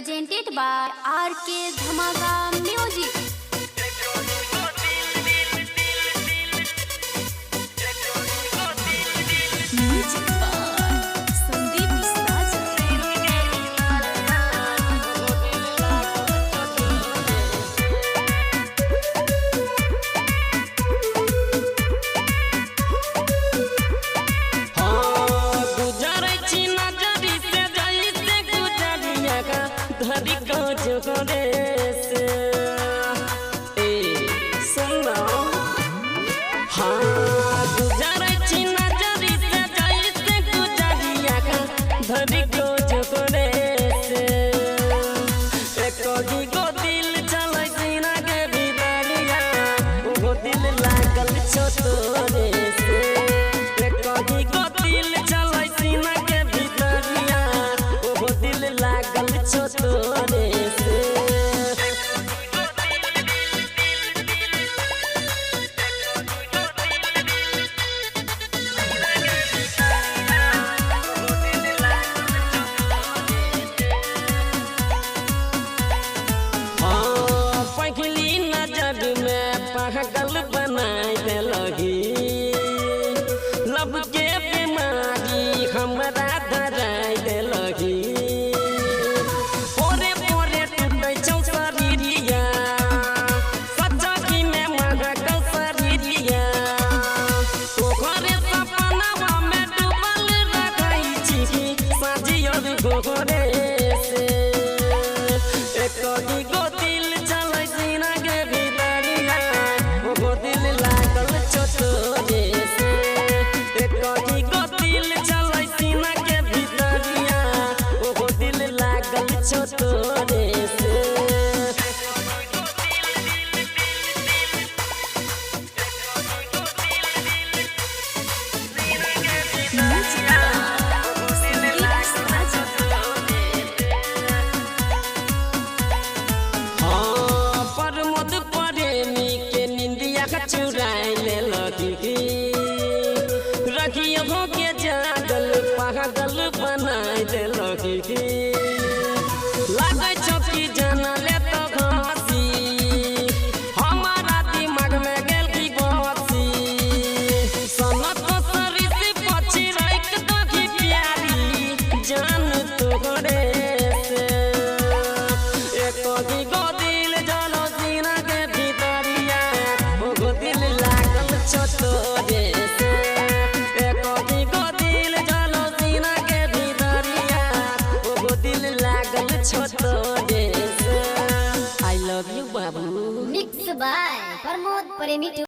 presented by RK Dhamaga Music. Music by Sandeep धरी को जोगरे से ए सुनो हाँ गुजारे चिना जरी से जाई से गुजारिया का धरी को जोगरे से एको गो दिल चले सीना के भीतरिया वो दिल लागल छोटरे से एको गो दिल चले सीना के भीतरिया वो दिल लागल छोटरे से पहली नजर में पागल बनाए देलही लब के बीमारी हमरा धराए देलही पोरे पोरे टूटे छौ शरीरिया सच्चाई में महक शरीरिया ओकरे सपनावा में डूबल रखै छी साझी और गोरे से एको गो दिल चलै सीना के भीतरिया वो दिल लागल छोटरे से एको गो दिल चलै सीना के भीतरिया वो दिल लागल छोटरे से प्रमोद प्रेमी के निंदिया चुराई ले लगी रखियो के जागल पागल बनाई दे लगी लागे चौकी जाना ले तो घासी हमारा दिमाग में गेल की बसी सनत सरी से पछी राख दो की प्यारी जान तोरे से एको गो दिल जलो सीना के भीतरिया वो दिल लागल छोटरे से एको गो दिल जलो सीना के भीतरिया वो दिल लागल छोटरे से आई लव यू बाबू Mixed by Pramod Premi.